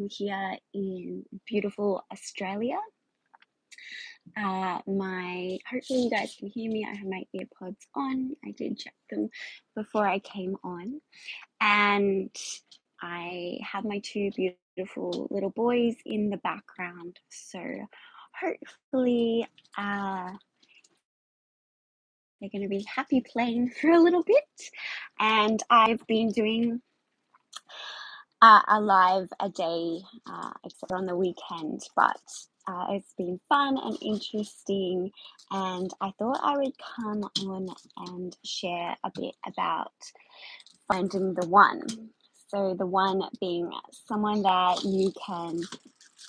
here in beautiful Australia. Hopefully you guys can hear me. I have my earpods on. I did check them before I came on, and I have my two beautiful little boys in the background. So hopefully they're going to be happy playing for a little bit. And I've been doing a live a day, except on the weekend, but it's been fun and interesting, and I thought I would come on and share a bit about finding the one. So the one being someone that you can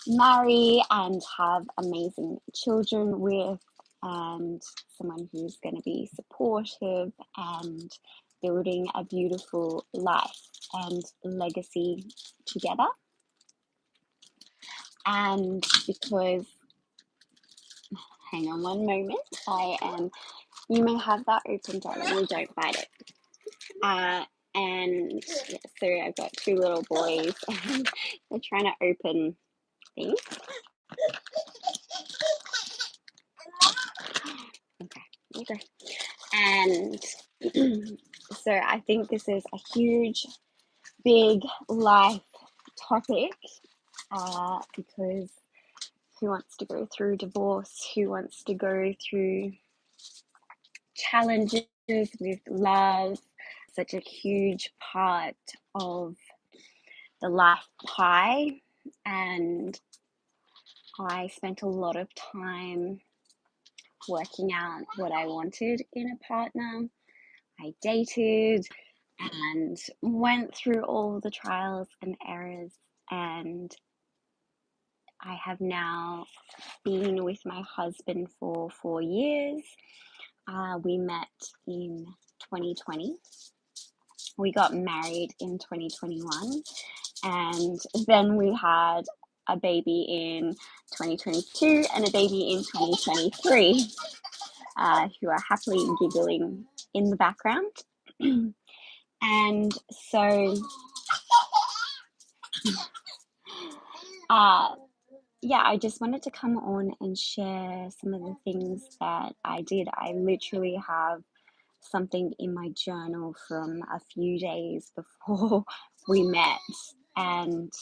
marry and have amazing children with, and someone who's going to be supportive and building a beautiful life and legacy together. And because, hang on one moment, you may have that open, darling, don't bite it. And yeah, so I've got two little boys and they're trying to open things. Okay. And so I think this is a huge, big life topic, because who wants to go through divorce? Who wants to go through challenges with love? Such a huge part of the life pie, and I spent a lot of time working out what I wanted in a partner. I dated and went through all the trials and errors, and I have now been with my husband for 4 years. We met in 2020. We got married in 2021, and then we had a baby in 2022 and a baby in 2023, who are happily giggling in the background. And so, yeah, I just wanted to come on and share some of the things that I did. I literally have something in my journal from a few days before we met, and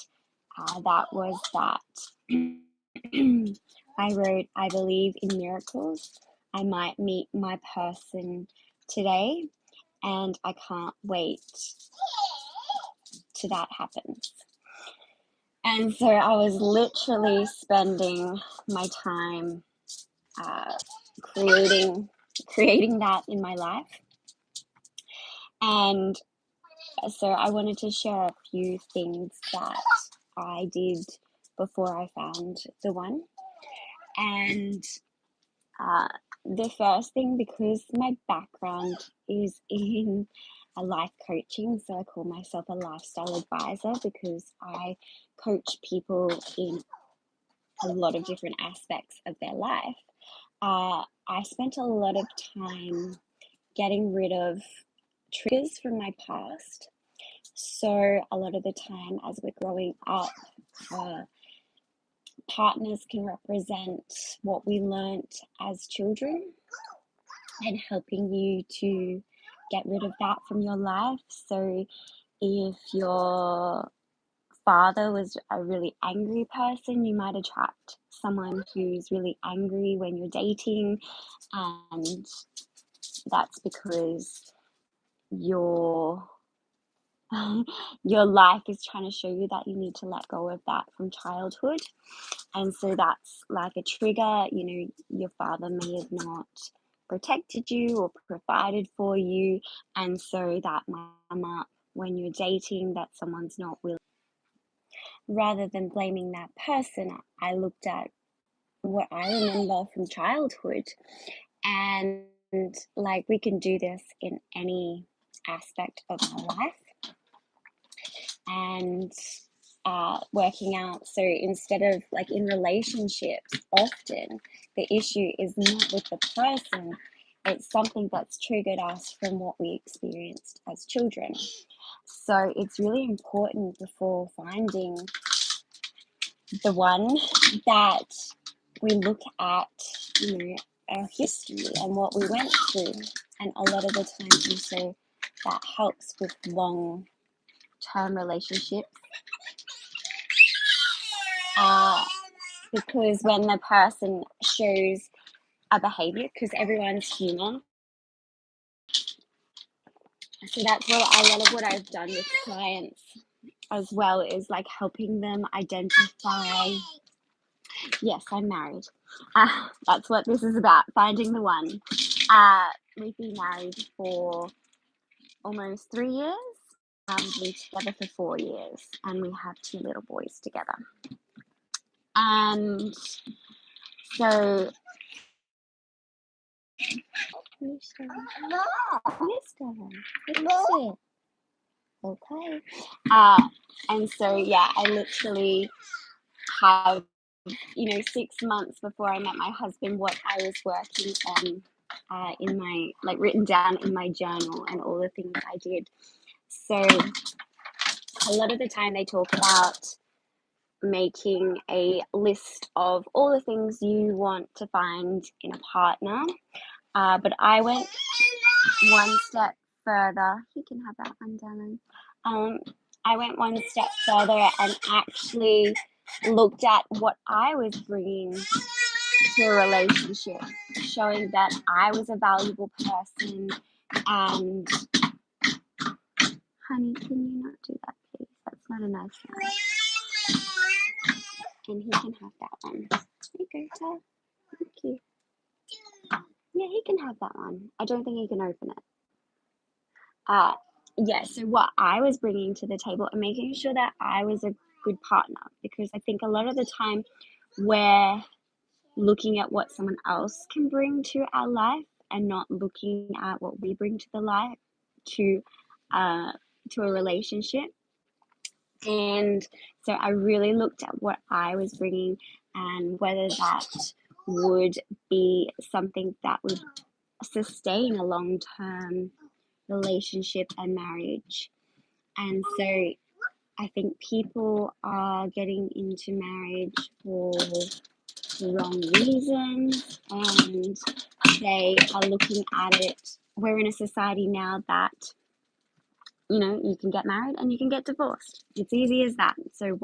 that was that I wrote, "I believe in miracles. I might meet my person today, and I can't wait till that happens." And so I was literally spending my time creating that in my life. And so I wanted to share a few things that I did before I found the one. And the first thing, because my background is in a life coaching, so I call myself a lifestyle advisor because I coach people in a lot of different aspects of their life. I spent a lot of time getting rid of triggers from my past. So a lot of the time as we're growing up, partners can represent what we learnt as children, and helping you to get rid of that from your life. So if your father was a really angry person, you might attract someone who's really angry when you're dating, and that's because your life is trying to show you that you need to let go of that from childhood. And so that's like a trigger. Your father may have not protected you or provided for you, and so that might come up when you're dating, that someone's not willing. Rather than blaming that person, I looked at what I remember from childhood, and like we can do this in any aspect of our life. And working out, so instead of like in relationships, often the issue is not with the person, it's something that's triggered us from what we experienced as children. So it's really important before finding the one that we look at, you know, our history and what we went through. And a lot of the times also that helps with long-term relationships. Because when the person shows a behavior, because everyone's human. So that's what a lot of what I've done with clients as well, is like helping them identify. Yes, I'm married. That's what this is about, finding the one. We've been married for almost 3 years. We've been together for 4 years, and we have 2 little boys together. And so, Mister, okay. And so, yeah, I literally have, 6 months before I met my husband, what I was working on in my, like, written down in my journal, and all the things I did. So a lot of the time they talk about making a list of all the things you want to find in a partner. But I went one step further. You can have that one, darling. I went one step further and actually looked at what I was bringing to a relationship, showing that I was a valuable person. And, honey, can you not do that, please? That's not a nice sound. And he can have that one. There you go, Dad. Thank you. Yeah, he can have that one. I don't think he can open it. Yeah, so what I was bringing to the table and making sure that I was a good partner, because I think a lot of the time we're looking at what someone else can bring to our life and not looking at what we bring to the life, to a relationship. And so I really looked at what I was bringing and whether that would be something that would sustain a long-term relationship and marriage. And so I think people are getting into marriage for the wrong reasons, and they are looking at it. We're in a society now that, you can get married and you can get divorced. It's easy as that. So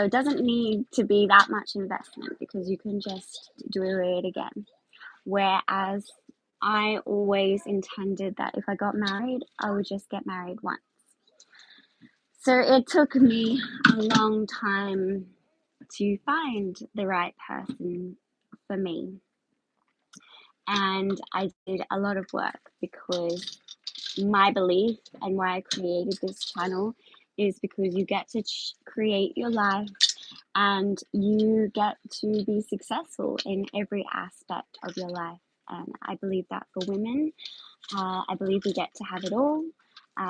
it doesn't need to be that much investment, because you can just do it again. Whereas I always intended that if I got married, I would just get married once. So it took me a long time to find the right person for me. And I did a lot of work, because my belief and why I created this channel is because you get to create your life, and you get to be successful in every aspect of your life. And I believe that for women, I believe we get to have it all.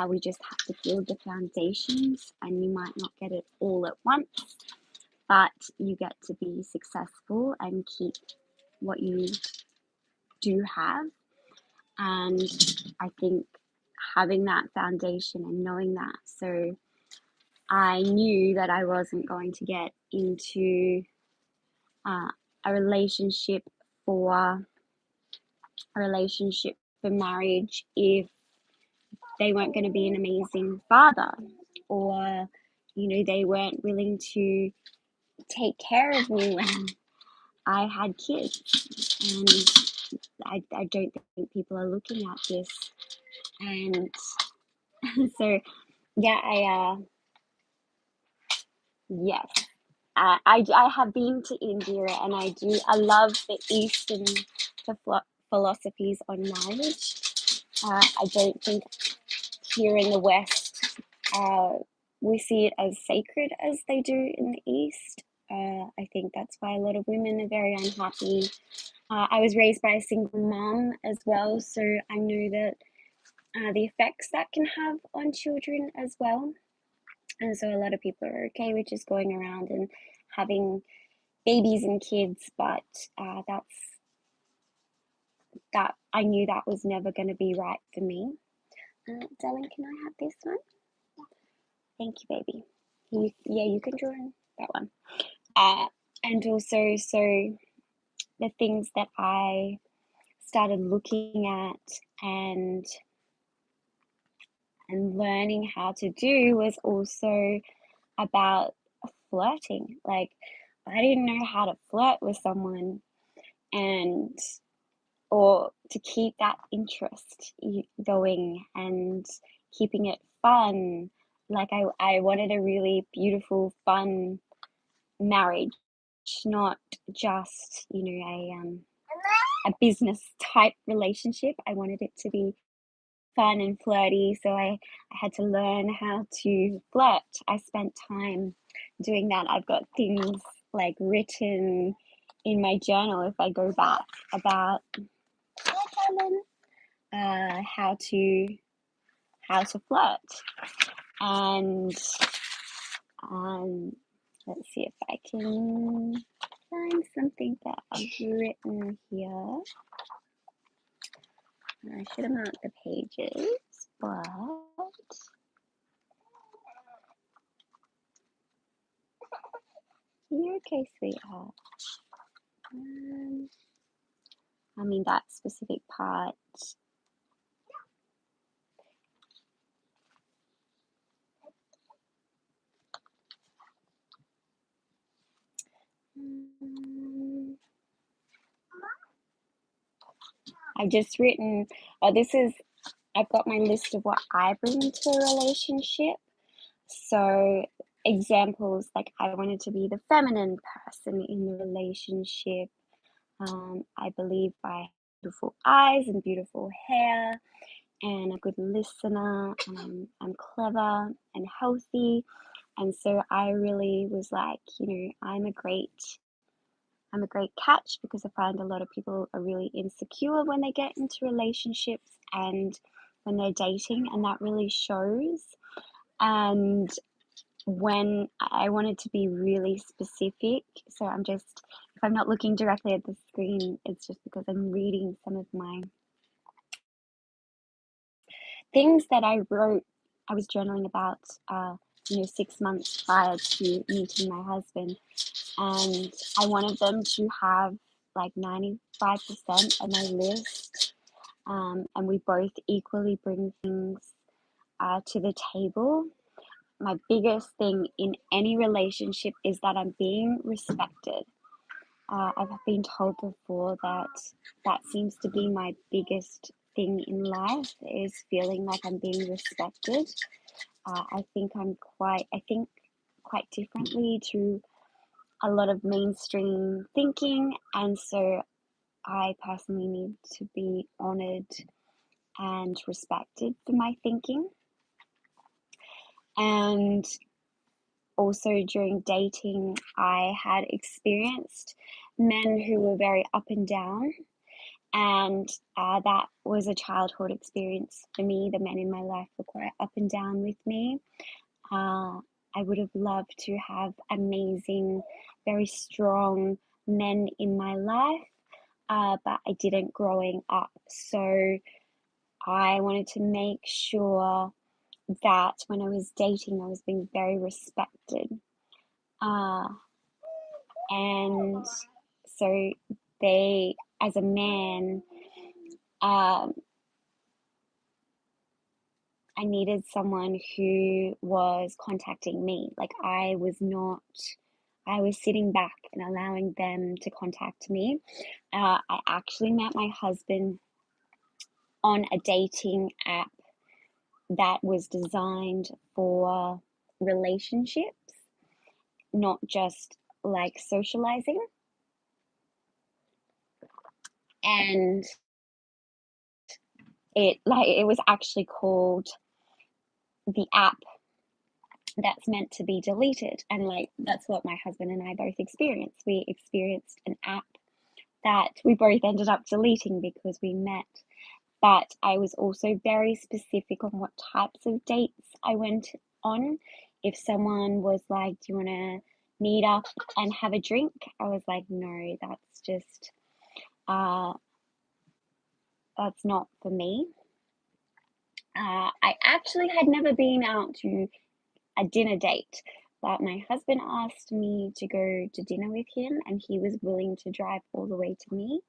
We just have to build the foundations, and you might not get it all at once, but you get to be successful and keep what you do have. And I think having that foundation and knowing that, so I knew that I wasn't going to get into a relationship for marriage if they weren't going to be an amazing father, or they weren't willing to take care of me when I had kids. And I don't think people are looking at this. And so yeah, yes, I have been to India, and I love the Eastern philosophies on marriage. I don't think here in the West we see it as sacred as they do in the East. I think that's why a lot of women are very unhappy. I was raised by a single mom as well, so I know that the effects that can have on children as well. And so a lot of people are okay with just going around and having babies and kids, but that I knew that was never going to be right for me. Darling, can I have this one? Thank you, baby. You can join. that one. And also, so the things that I started looking at and learning how to do was also about flirting. Like, I didn't know how to flirt with someone, and or to keep that interest going and keeping it fun. Like, I wanted a really beautiful, fun marriage, not just, a business type relationship. I wanted it to be fun and flirty, so I had to learn how to flirt. I spent time doing that. I've got things like written in my journal, if I go back, about how to flirt. And let's see if I can find something that I've written here. I should have marked the pages, but you're okay, sweetheart. I mean, that specific part. I've just written, I've got my list of what I bring into a relationship. So, examples, like, I wanted to be the feminine person in the relationship. I believe I have beautiful eyes and beautiful hair, and a good listener, and I'm clever and healthy. And so I really was like, I'm a great catch, because I find a lot of people are really insecure when they get into relationships and when they're dating, and that really shows. And when I wanted to be really specific, so if I'm not looking directly at the screen, it's just because I'm reading some of my things that I wrote. I was journaling about, 6 months prior to meeting my husband, and I wanted them to have like 95% of my list, and we both equally bring things to the table. My biggest thing in any relationship is that I'm being respected. I've been told before that seems to be my biggest thing in life, is feeling like I'm being respected. I think quite differently to a lot of mainstream thinking, and so I personally need to be honored and respected for my thinking. And also, during dating, I had experienced men who were very up and down, and that was a childhood experience for me. The men in my life were quite up and down with me. I would have loved to have amazing, very strong men in my life, but I didn't growing up. So I wanted to make sure that when I was dating, I was being very respected. And so as a man, I needed someone who was contacting me. Like, I was sitting back and allowing them to contact me. I actually met my husband on a dating app that was designed for relationships, not just like socializing. And it was actually called the app that's meant to be deleted. And like, that's what my husband and I both experienced. We experienced an app that we both ended up deleting because we met. But I was also very specific on what types of dates I went on. If someone was like, do you want to meet up and have a drink? I was like, no, that's not for me. I actually had never been out to a dinner date, but my husband asked me to go to dinner with him, and he was willing to drive all the way to me.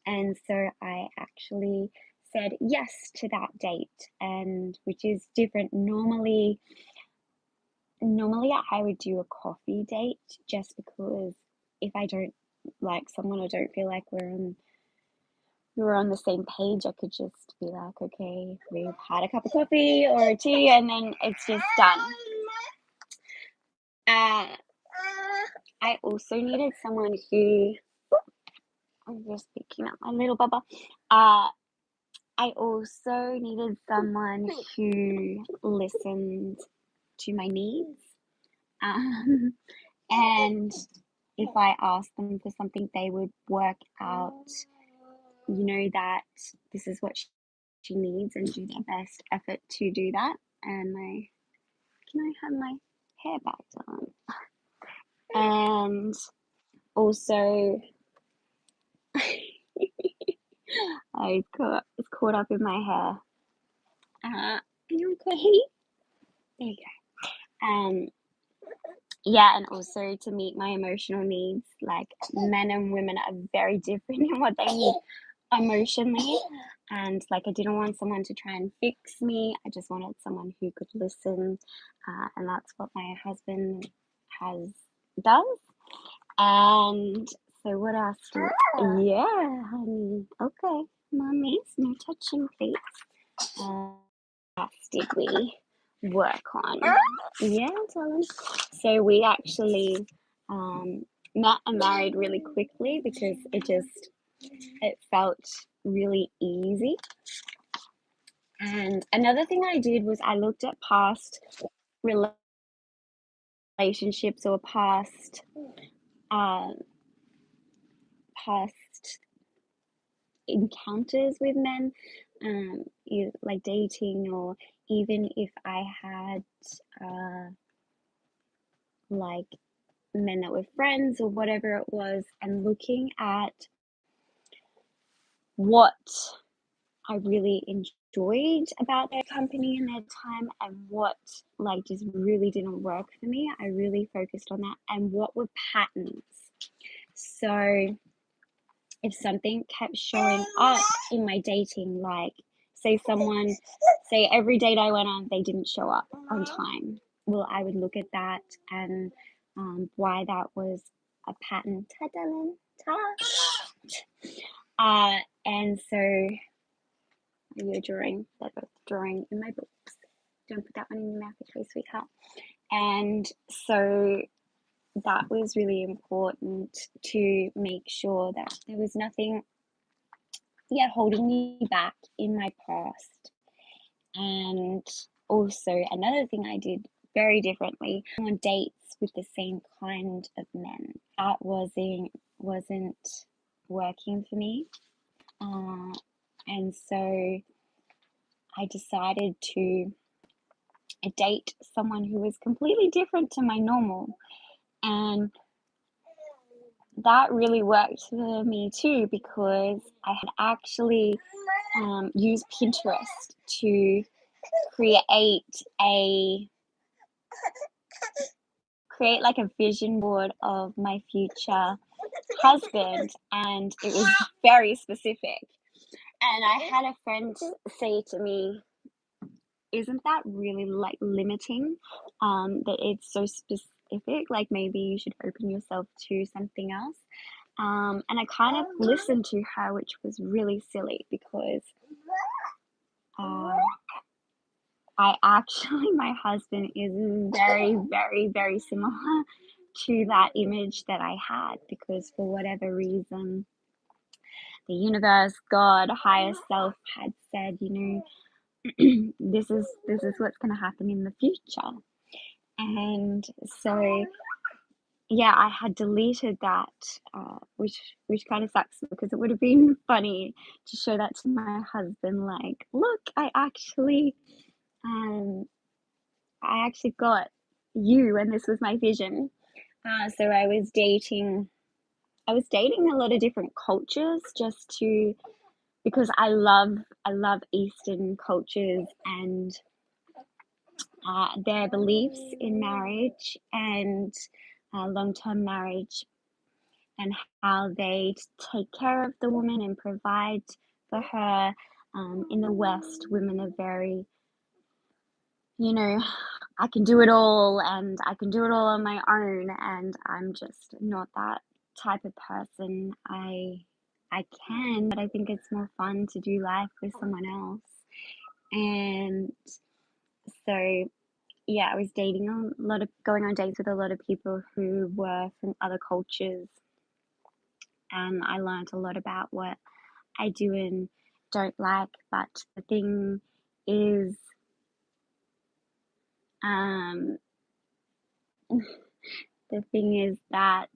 And so I actually said yes to that date, and which is different. Normally I would do a coffee date just because if I don't like someone or don't feel like we're on the same page, I could just be like, okay, we've had a cup of coffee or a tea, and then it's just done. Uh, I also needed someone who, I'm just picking up my little bubba. I also needed someone who listened to my needs. And if I asked them for something, they would work out, that this is what she needs and do their best effort to do that. And can I have my hair back on? And also, I was caught up in my hair. Are you okay? There you go. Yeah, and also to meet my emotional needs. Like, men and women are very different in what they need emotionally. And like, I didn't want someone to try and fix me. I just wanted someone who could listen. And that's what my husband does. And so what else yeah, honey. Okay, mommies, no touching, please. Did we work on? Yeah, darling. So we actually met and married really quickly because it felt really easy. And another thing I did was I looked at past relationships or past encounters with men, like dating, or even if I had like men that were friends or whatever it was, and looking at what I really enjoyed about their company and their time, and what like just really didn't work for me. I really focused on that, and what were patterns. So if something kept showing up in my dating, like say every date I went on, they didn't show up on time. Well, I would look at that and why that was a pattern. Ta, darling, ta. And so you're drawing, they're both drawing in my books. Don't put that one in your mouth, okay, sweetheart. And so that was really important to make sure that there was nothing holding me back in my past. And also another thing I did very differently on dates with the same kind of men. That wasn't working for me. And so I decided to date someone who was completely different to my normal. And that really worked for me too, because I had actually used Pinterest to create like a vision board of my future husband, and it was very specific. And I had a friend say to me, isn't that really like limiting, that it's so specific, like maybe you should open yourself to something else. And I kind of listened to her, which was really silly, because my husband is very, very, very similar to that image that I had, because for whatever reason, the universe, God, higher self had said, this is what's going to happen in the future. And so yeah, I had deleted that, which kind of sucks, because it would have been funny to show that to my husband, like, look, I actually got you, and this was my vision. So I was dating a lot of different cultures, because I love Eastern cultures, and their beliefs in marriage and long-term marriage, and how they take care of the woman and provide for her. In the West, women are very, I can do it all and I can do it all on my own, and I'm just not that type of person. I can, but I think it's more fun to do life with someone else. And so yeah, I was going on dates with a lot of people who were from other cultures, and I learned a lot about what I do and don't like. But the thing is, um, that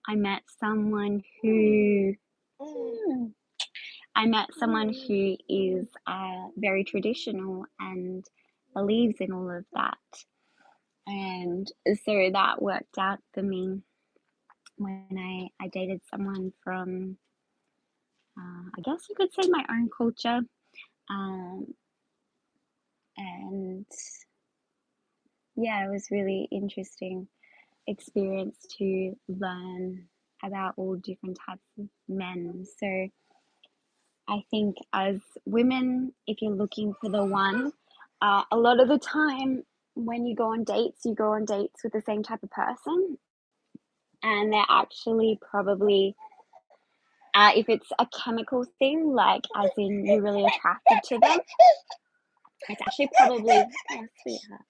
I met someone who is very traditional and believes in all of that. And so that worked out for me when I dated someone from, I guess you could say, my own culture. And yeah, it was really interesting experience to learn about all different types of men. So I think as women, if you're looking for the one, a lot of the time when you go on dates with the same type of person, and they're actually probably, if it's a chemical thing, like as in you're really attracted to them, it's actually probably, oh, sweetheart,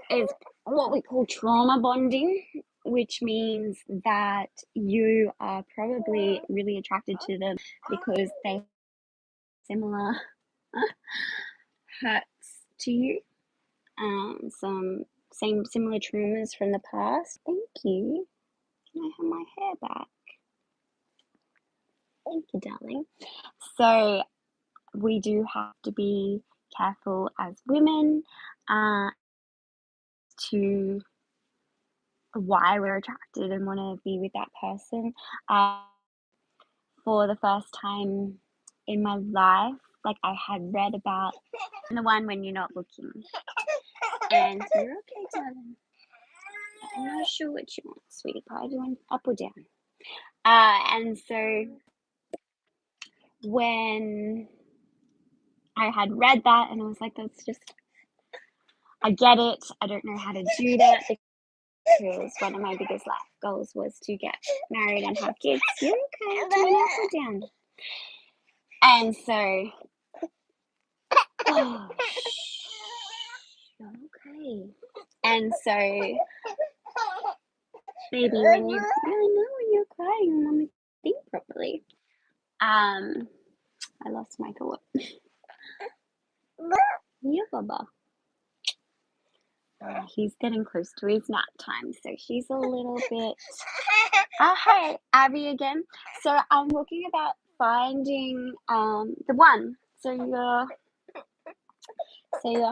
is what we call trauma bonding, which means that you are probably really attracted to them because they have similar hurts to you, some similar traumas from the past. Thank you. Can I have my hair back? Thank you, darling. So we do have to be careful as women to why we're attracted and want to be with that person. For the first time in my life, like, I had read about the one when you're not looking. And you're okay, darling. I'm not sure what you want, sweetie pie. Do you want up or down? And so when I had read that, and I was like, I get it. I don't know how to do that because one of my biggest life goals was to get married and have kids. You're okay. Do you want up or down? And so, oh, you're okay. And so, baby, when you're crying, mommy, think properly. I lost my thought. Yeah, Baba. He's getting close to his nap time, so he's a little bit. Hi, Abby again. So I'm talking about finding the one. So your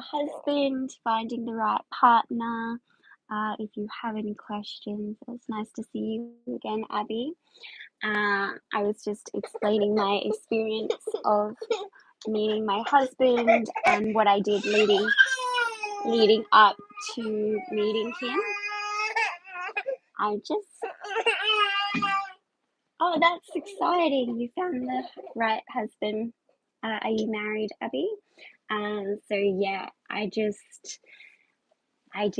husband, finding the right partner. If you have any questions, it's nice to see you again, Abby. I was just explaining my experience of meeting my husband and what I did leading up to meeting him. Oh, that's exciting. You found the right husband. Are you married, Abby? So yeah, I did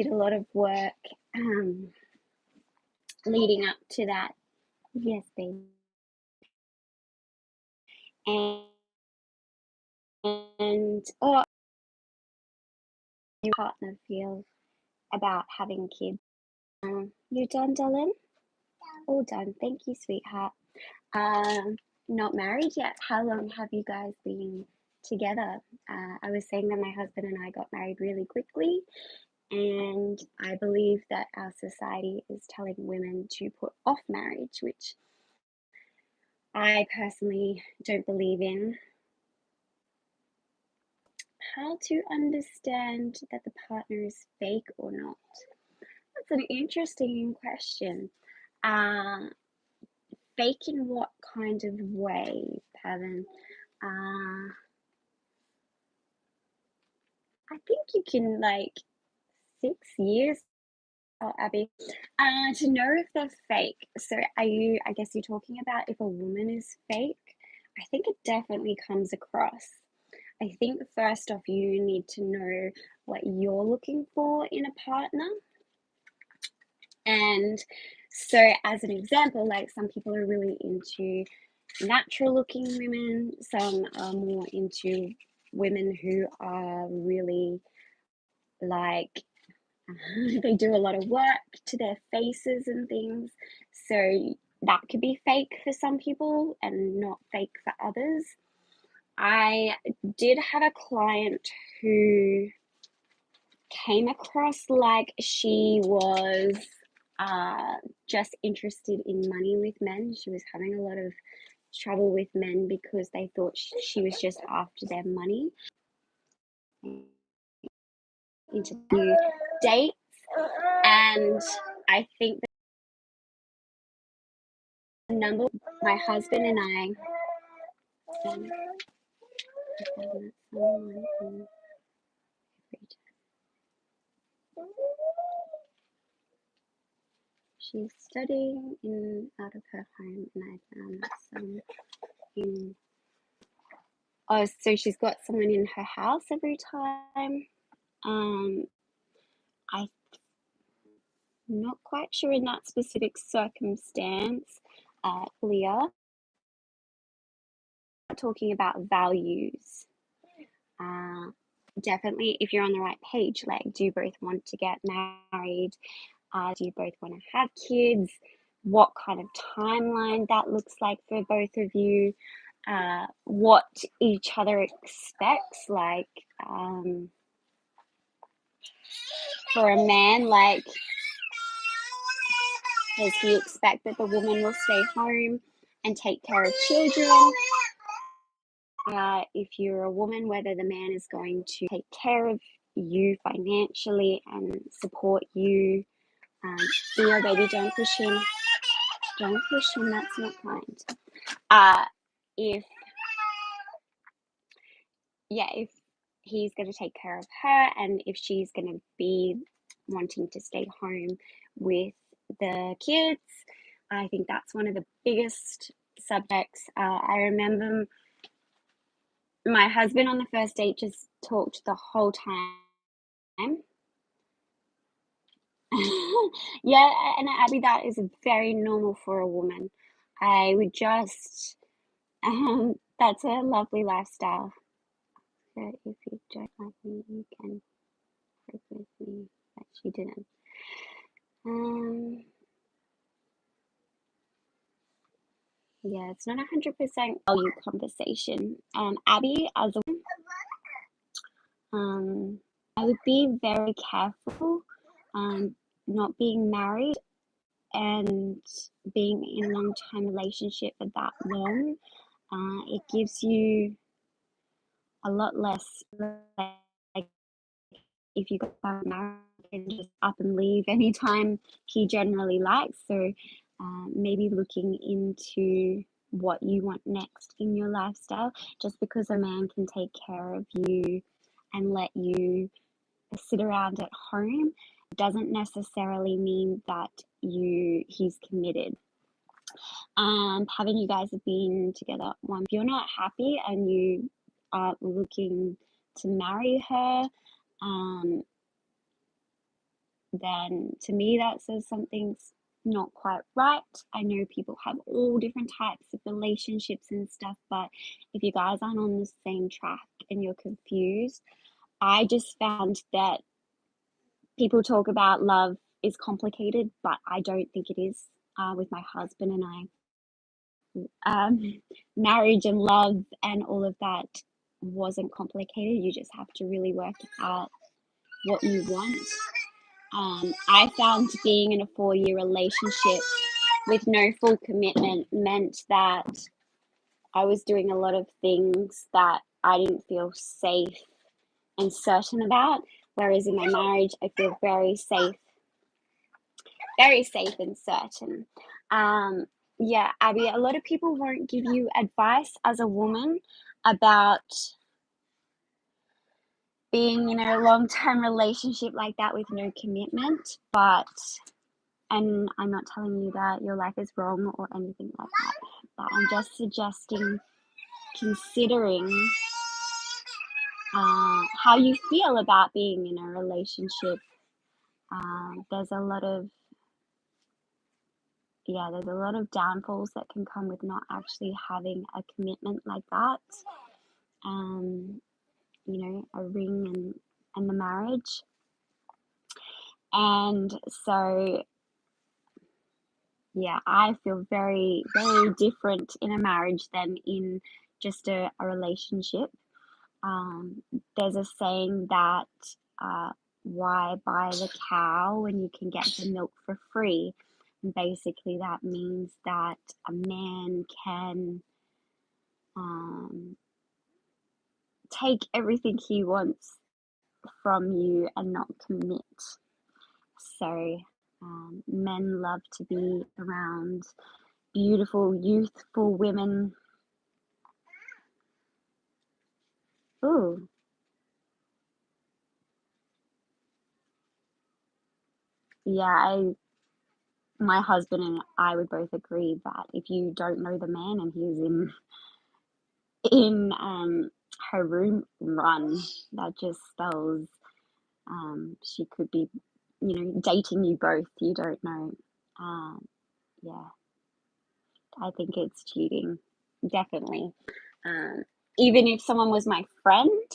a lot of work leading up to that. Yes, babe. And your partner feel about having kids. You done, darling? All done. Thank you, sweetheart. Not married yet. How long have you guys been together? I was saying that my husband and I got married really quickly, and I believe that our society is telling women to put off marriage, which I personally don't believe in. How to understand that the partner is fake or not? That's an interesting question. Fake in what kind of way, Pavan? I think you can, like, 6 years. Oh, Abby. To know if they're fake. So I guess you're talking about if a woman is fake? I think it definitely comes across. I think first off, you need to know what you're looking for in a partner. And so, as an example, like some people are really into natural looking women, some are more into women who are really like they do a lot of work to their faces and things. So that could be fake for some people and not fake for others. I did have a client who came across like she was just interested in money with men. She was having a lot of trouble with men because they thought she was just after their money. Into new dates, and I think the number my husband and I she's studying in out of her home, and I found some in. Oh, so she's got someone in her house every time. I'm not quite sure in that specific circumstance, Leah. Talking about values. Definitely, if you're on the right page, like, do you both want to get married? Do you both want to have kids? What kind of timeline that looks like for both of you? What each other expects, like, for a man, like, does he expect that the woman will stay home and take care of children? If you're a woman, whether the man is going to take care of you financially and support you. Theo, baby, don't push him. Don't push him, that's not kind. If he's going to take care of her, and if she's going to be wanting to stay home with the kids, I think that's one of the biggest subjects. I remember my husband on the first date just talked the whole time. Yeah, and Abby, that is very normal for a woman. I would just, that's a lovely lifestyle. So if you don't like me, you can work with me. But she didn't. Yeah, it's not 100% value conversation. Abby, as a I would be very careful, not being married and being in a long-term relationship for that long. It gives you a lot less, like, if you got married and just up and leave anytime he generally likes. So maybe looking into what you want next in your lifestyle. Just because a man can take care of you and let you sit around at home doesn't necessarily mean that he's committed. Having you guys have been together if you're not happy and you are looking to marry her, then to me that says something's not quite right. I know people have all different types of relationships and stuff, but if you guys aren't on the same track and you're confused, I just found that people talk about love is complicated, but I don't think it is. With my husband and I, marriage and love and all of that wasn't complicated. You just have to really work out what you want. I found being in a 4-year relationship with no full commitment meant that I was doing a lot of things that I didn't feel safe and certain about. Whereas in my marriage, I feel very safe and certain. Yeah, Abby, a lot of people won't give you advice as a woman about being in a long-term relationship like that with no commitment, and I'm not telling you that your life is wrong or anything like that, but I'm just suggesting considering how you feel about being in a relationship. There's a lot of downfalls that can come with not actually having a commitment like that. A ring and the marriage. And so, yeah, I feel very, very different in a marriage than in just a relationship. There's a saying that why buy the cow when you can get the milk for free? And basically, that means that a man can take everything he wants from you and not commit. So, men love to be around beautiful, youthful women. Ooh. Yeah, my husband and I would both agree that if you don't know the man and he's in her room, run. That just spells she could be, dating you both. You don't know. Yeah, I think it's cheating, definitely. Um, Even if someone was my friend,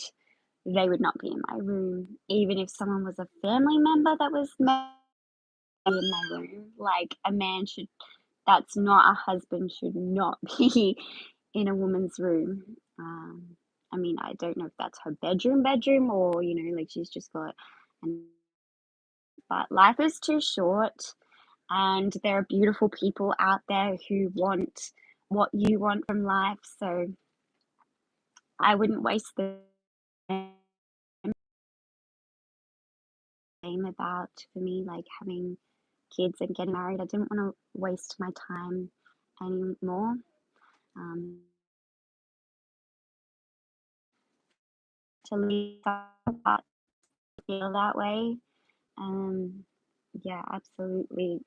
they would not be in my room. Even if someone was a family member that was in my room, like a man should, that's not a husband, should not be in a woman's room. I mean, I don't know if that's her bedroom, or like she's just got, and but life is too short, and there are beautiful people out there who want what you want from life. So I wouldn't waste the time about, for me, like having kids and getting married. I didn't want to waste my time anymore. To leave that feel that way. Yeah, absolutely.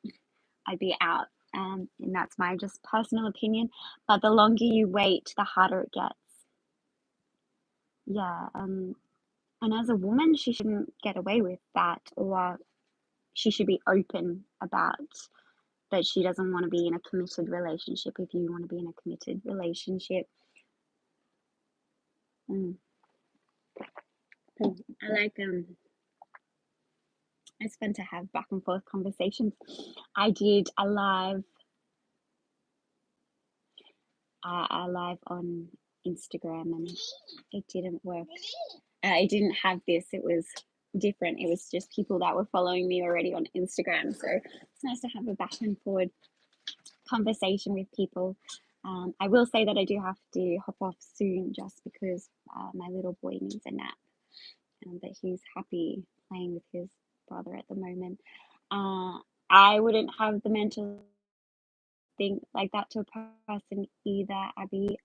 I'd be out. And that's my just personal opinion. But the longer you wait, the harder it gets. Yeah. And as a woman, she shouldn't get away with that, or she should be open about that she doesn't want to be in a committed relationship if you want to be in a committed relationship. Mm. I like it's fun to have back and forth conversations. I did a live on Instagram, and it didn't work. It didn't have this. It was different. It was just people that were following me already on Instagram. So it's nice to have a back and forward conversation with people. I will say that I do have to hop off soon just because my little boy needs a nap, but he's happy playing with his brother at the moment. I wouldn't have the mental thing like that to a person either, Abby.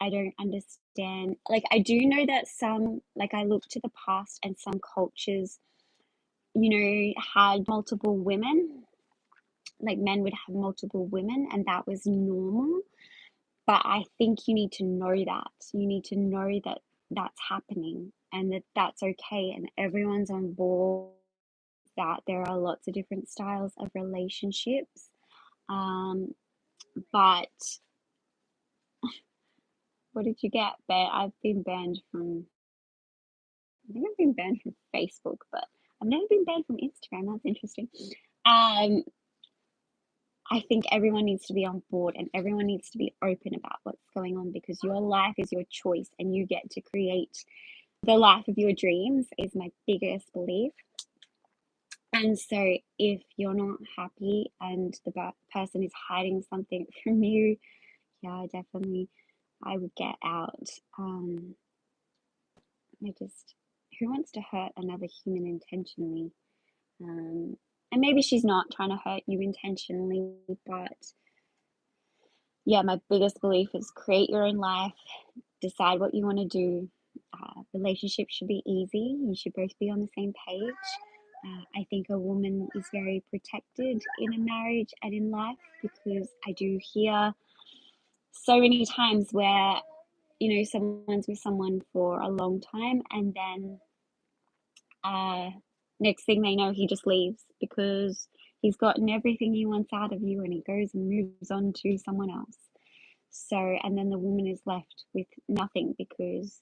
I don't understand. Like, I do know that some, like, I look to the past and some cultures, had multiple women. Like, men would have multiple women, and that was normal. But I think you need to know that. You need to know that that's happening and that that's okay, and everyone's on board that there are lots of different styles of relationships. But what did you get? I've been banned from, I think I've been banned from Facebook, but I've never been banned from Instagram. That's interesting. Um, I think everyone needs to be on board and everyone needs to be open about what's going on, because your life is your choice and you get to create the life of your dreams, is my biggest belief. And so if you're not happy and the person is hiding something from you, yeah, definitely I would get out. Who wants to hurt another human intentionally? And maybe she's not trying to hurt you intentionally, but yeah, my biggest belief is create your own life, decide what you want to do, Relationships should be easy. You should both be on the same page. I think a woman is very protected in a marriage and in life, because I do hear so many times where, someone's with someone for a long time, and then next thing they know, he just leaves because he's gotten everything he wants out of you, and he goes and moves on to someone else. So, and then the woman is left with nothing, because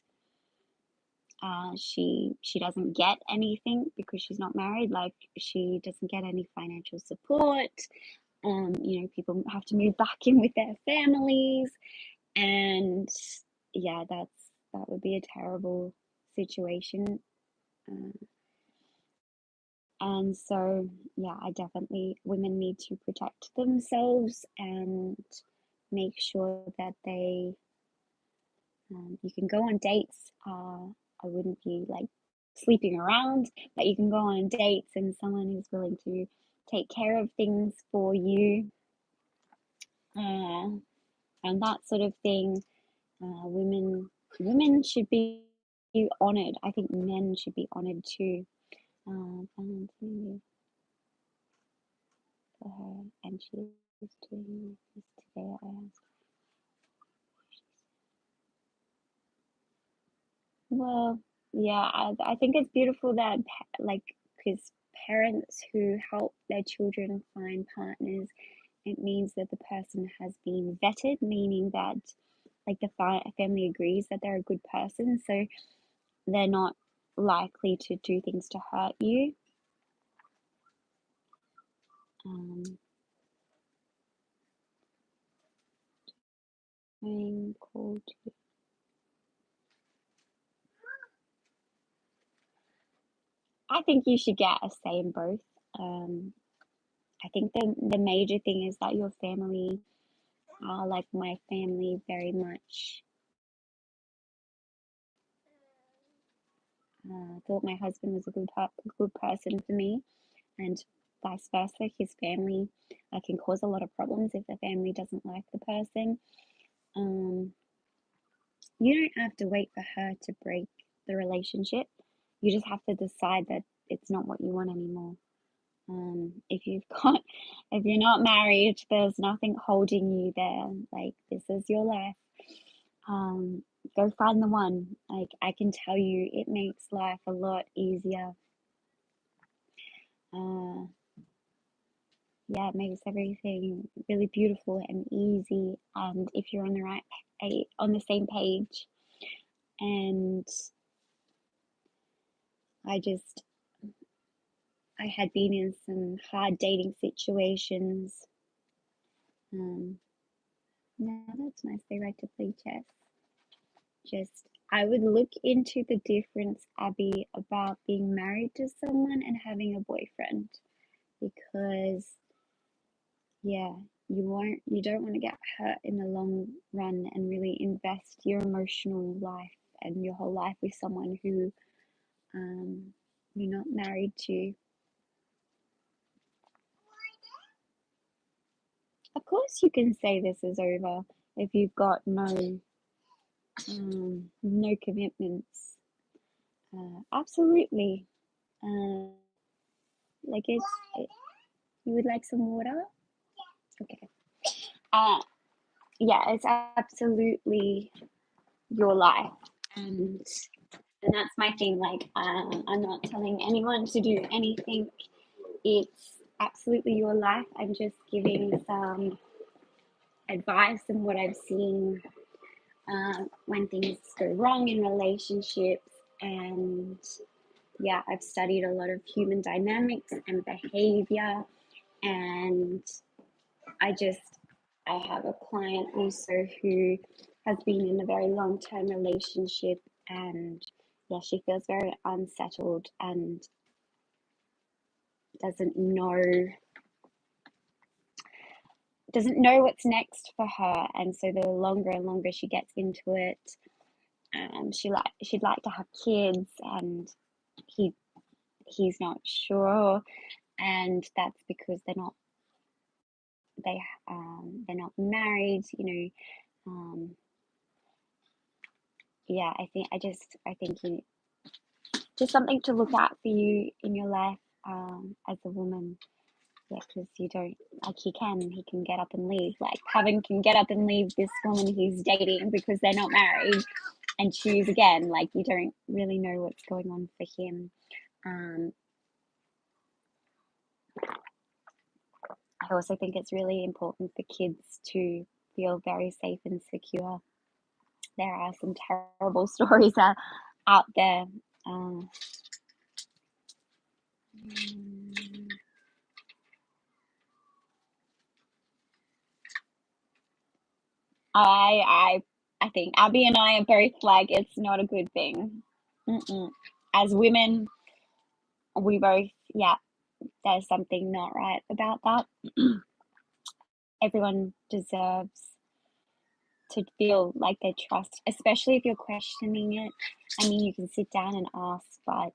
she doesn't get anything because she's not married. Like, she doesn't get any financial support. People have to move back in with their families, and yeah, that would be a terrible situation. And so, yeah, women need to protect themselves and make sure that you can go on dates. I wouldn't be like sleeping around, but you can go on dates, and someone who's willing to take care of things for you, and that sort of thing. Women should be honored. I think men should be honored too. Valentine for her, and she was doing this today. I asked. Well, yeah, I think it's beautiful that, like, because parents who help their children find partners, it means that the person has been vetted, meaning that, like, the family agrees that they're a good person, so they're not likely to do things to hurt you. I'm called to. I think you should get a say in both. I think the major thing is that your family are like my family, very much. Thought my husband was a good person for me, and vice versa. His family can cause a lot of problems if the family doesn't like the person. You don't have to wait for her to break the relationship. You just have to decide that it's not what you want anymore. If you're not married, there's nothing holding you there. Like, this is your life. Go find the one. Like, I can tell you, it makes life a lot easier. Yeah, it makes everything really beautiful and easy. And if you're on on the same page, and I had been in some hard dating situations. No, that's nice. They like to play chess. I would look into the difference, Abby, about being married to someone and having a boyfriend, because yeah, you don't want to get hurt in the long run and really invest your emotional life and your whole life with someone who you're not married to. Of course, you can say this is over if you've got no commitments. Absolutely. Like, you would like some water? Okay. Yeah, it's absolutely your life, and that's my thing. Like, I'm not telling anyone to do anything. It's absolutely your life. I'm just giving some advice and what I've seen when things go wrong in relationships. And yeah, I've studied a lot of human dynamics and behavior, and I have a client also who has been in a very long-term relationship, and yeah, she feels very unsettled and doesn't know what's next for her. And so the longer and longer she gets into it, she'd like to have kids, and he's not sure, and that's because they're not married. yeah, I think you just something to look at for you in your life, as a woman. Yeah, because you don't like he can get up and leave. Like Pavan can get up and leave this woman he's dating because they're not married and choose again. Like you don't really know what's going on for him. Um, I also think it's really important for kids to feel very safe and secure. There are some terrible stories out there. Um, I I think Abby and I are both like it's not a good thing. Mm-mm. As women, we both yeah, there's something not right about that. Everyone deserves to feel like they trust, especially if you're questioning it. I mean, you can sit down and ask, but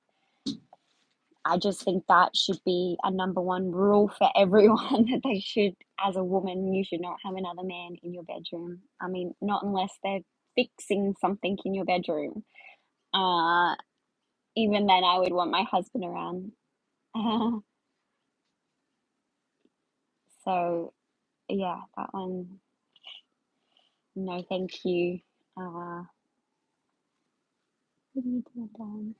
I just think that should be a number one rule for everyone that they should, as a woman, you should not have another man in your bedroom. I mean, not unless they're fixing something in your bedroom. Uh, Even then, I would want my husband around. So, yeah, that one, no, thank you. We need to done.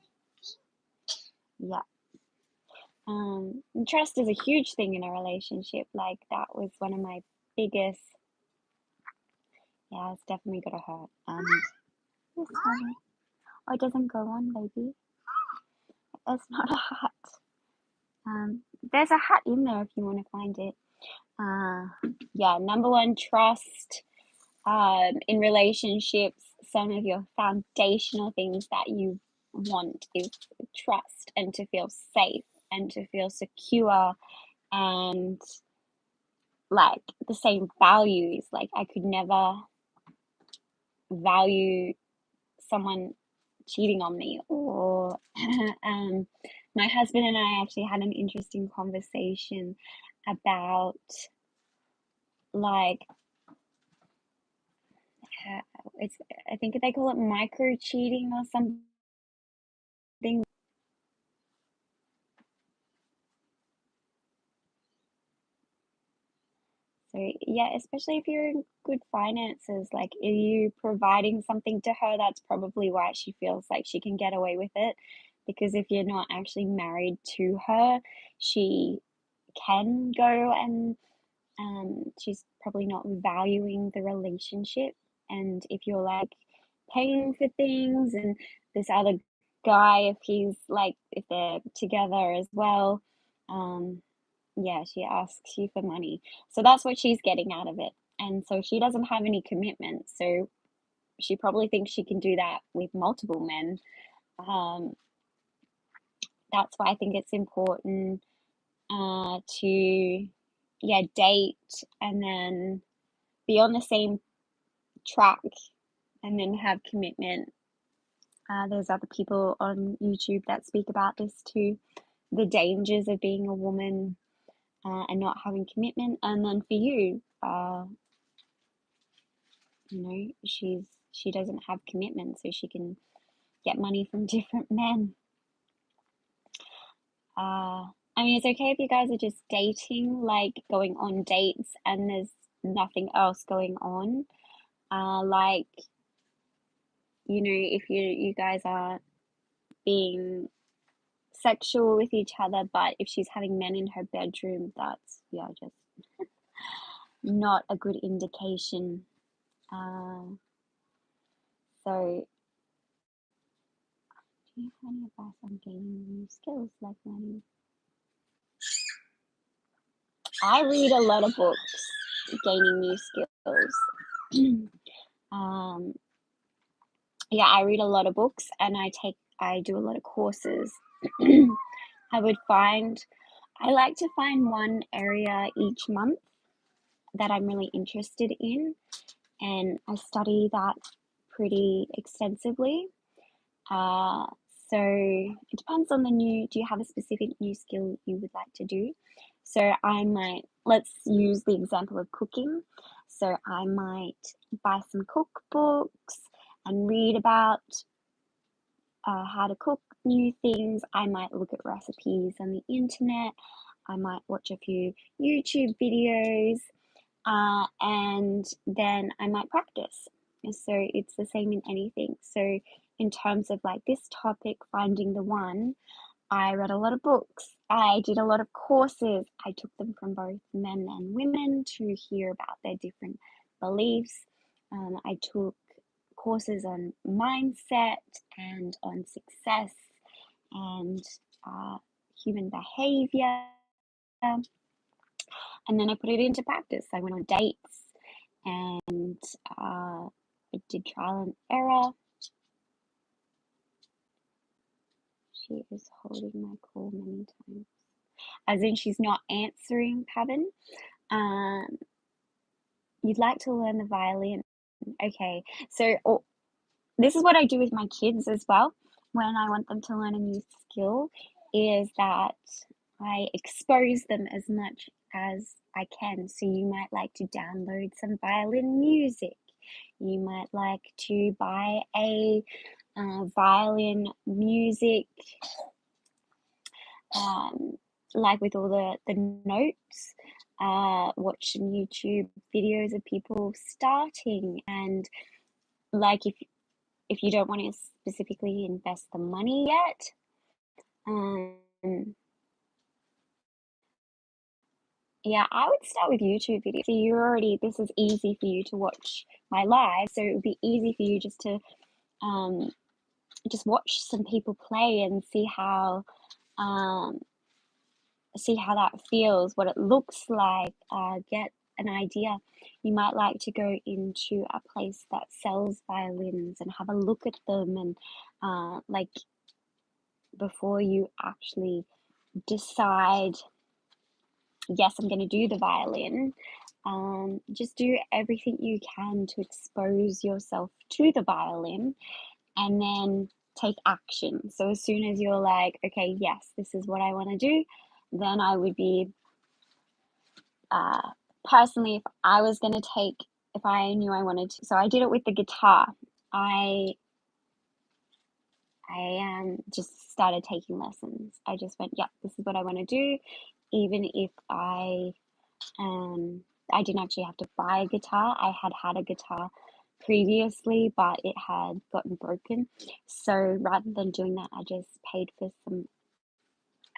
Yeah. And trust is a huge thing in a relationship. Like that was one of my biggest. Yeah, it's definitely gonna hurt. Yes, honey. Oh, it doesn't go on, baby. It's not a hat. There's a hat in there if you want to find it. Uh, yeah, number one, trust. In relationships, some of your foundational things that you want is trust and to feel safe and to feel secure and like the same values. Like I could never value someone cheating on me or my husband and I actually had an interesting conversation about like it's I think they call it micro cheating or something. So yeah, especially if you're in good finances, like are you providing something to her? That's probably why she feels like she can get away with it. Because if you're not actually married to her, she can go and she's probably not valuing the relationship. And if you're like paying for things and this other guy, if he's like if they're together as well, um, yeah, she asks you for money. So that's what she's getting out of it. And so she doesn't have any commitment. So she probably thinks she can do that with multiple men. Um, that's why I think it's important to, yeah, date and then be on the same track and then have commitment. There's other people on YouTube that speak about this too, the dangers of being a woman and not having commitment. And then for you, you know, she doesn't have commitment, so she can get money from different men. I mean, it's okay if you guys are just dating, like going on dates, and there's nothing else going on. Like, you know, if you guys are being sexual with each other, but if she's having men in her bedroom, that's yeah, just not a good indication. So, do you have any advice on gaining new skills like money? I read a lot of books, gaining new skills. um, yeah, I read a lot of books and I do a lot of courses. I would find, I like to find one area each month that I'm really interested in, and I study that pretty extensively. Uh, so it depends on do you have a specific new skill you would like to do? So I might, let's use the example of cooking. So I might buy some cookbooks and read about how to cook new things. I might look at recipes on the internet. I might watch a few YouTube videos, and then I might practice. So it's the same in anything. So in terms of like this topic, finding the one, I read a lot of books. I did a lot of courses. I took them from both men and women to hear about their different beliefs. I took courses on mindset and on success and human behavior. And then I put it into practice. I went on dates and I did trial and error. She is holding my call many times. As in, she's not answering, Pavan. You'd like to learn the violin. Okay, so this is what I do with my kids as well when I want them to learn a new skill, is that I expose them as much as I can. So you might like to download some violin music. You might like to buy a violin music, like with all the notes. Watch some YouTube videos of people starting, and like if you don't want to specifically invest the money yet, yeah, I would start with YouTube videos. So this is easy for you to watch my live, so it would be easy for you just to just watch some people play and see how that feels, what it looks like, get an idea. You might like to go into a place that sells violins and have a look at them, and like before you actually decide, yes, I'm going to do the violin, just do everything you can to expose yourself to the violin and then take action. So as soon as you're like, okay, yes, this is what I want to do, then I would be, personally, if I knew I wanted to, so I did it with the guitar. I just started taking lessons. I just went, yeah, this is what I want to do, even if I didn't actually have to buy a guitar. I had a guitar previously, but it had gotten broken. So rather than doing that, I just paid for some.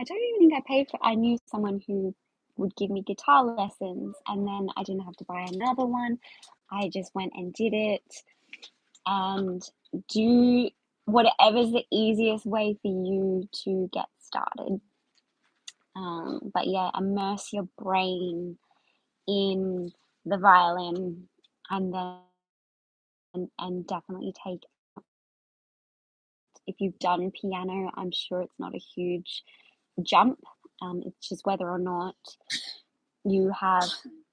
I don't even think I paid for. I knew someone who would give me guitar lessons, and then I didn't have to buy another one. I just went and did it, and do whatever's the easiest way for you to get started. But yeah, immerse your brain in the violin, and then and definitely take, if you've done piano, I'm sure it's not a huge jump. It's just whether or not you have,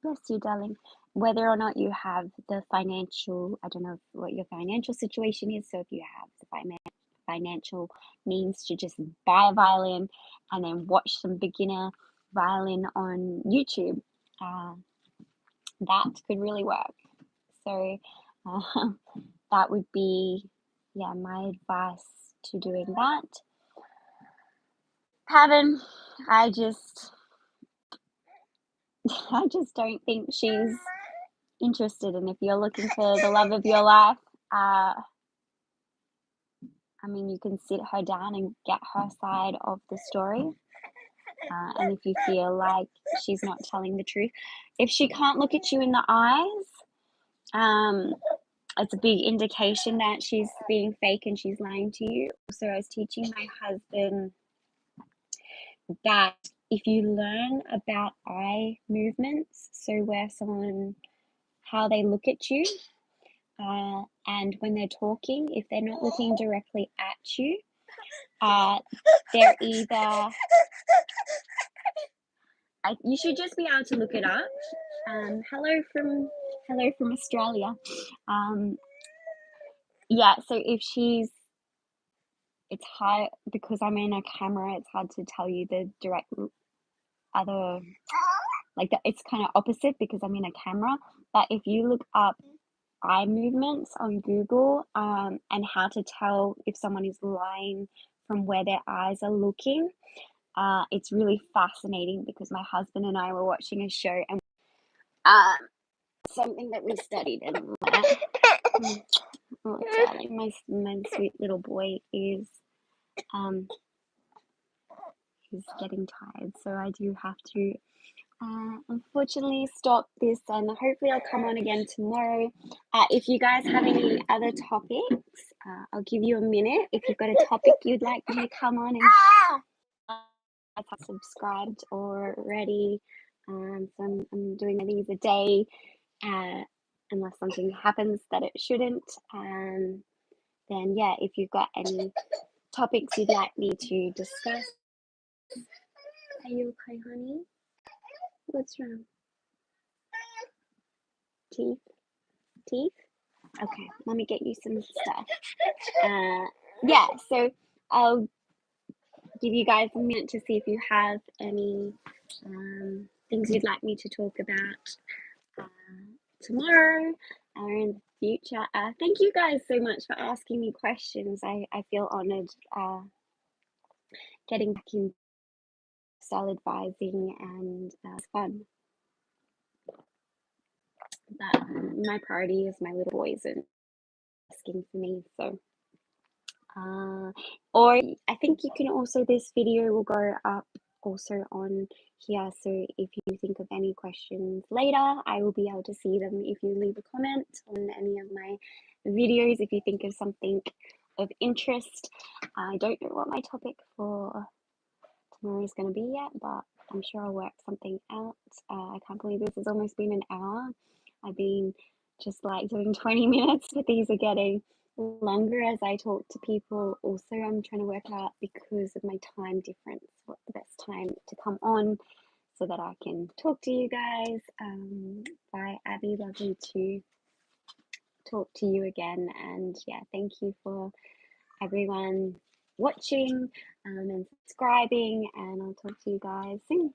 bless you, darling, whether or not you have the financial, I don't know what your financial situation is. So if you have the financial means to just buy a violin and then watch some beginner violin on YouTube, that could really work. So that would be, yeah, my advice to doing that. Pavan, I just don't think she's interested. And if you're looking for the love of your life, I mean, you can sit her down and get her side of the story. And if you feel like she's not telling the truth, if she can't look at you in the eyes, it's a big indication that she's being fake and she's lying to you. So I was teaching my husband that if you learn about eye movements, so where someone, how they look at you, and when they're talking, if they're not looking directly at you, they're either, you should just be able to look it up. Hello from Australia. Yeah, so if it's hard because I'm in a camera, it's hard to tell you the direct it's kind of opposite because I'm in a camera. But if you look up eye movements on Google, and how to tell if someone is lying from where their eyes are looking. It's really fascinating because my husband and I were watching a show, and something that we studied and oh, darling, my sweet little boy is getting tired, so I do have to unfortunately stop this, and hopefully I'll come on again tomorrow. If you guys have any other topics, I'll give you a minute. If you've got a topic you'd like me to come on and have subscribed already, so I'm doing these a day, unless something happens that it shouldn't. Then yeah, if you've got any topics you'd like me to discuss. Are you okay, honey? What's wrong? Teeth? Teeth? Okay, let me get you some stuff. Yeah, so I'll give you guys a minute to see if you have any things you'd like me to talk about tomorrow or in the future. Thank you guys so much for asking me questions. I feel honored getting back in style advising, and it's fun. But my priority is my little boys and asking for me. So, or I think you can also, this video will go up also on here. So if you think of any questions later, I will be able to see them if you leave a comment on any of my videos. If you think of something of interest, I don't know what my topic for tomorrow is going to be yet, but I'm sure I'll work something out. I can't believe this has almost been an hour. I've been just like doing 20 minutes, but these are getting longer as I talk to people. Also, I'm trying to work out, because of my time difference, what the best time to come on so that I can talk to you guys. Bye, Abby. Lovely to talk to you again. And yeah, thank you for everyone watching and subscribing, and I'll talk to you guys soon.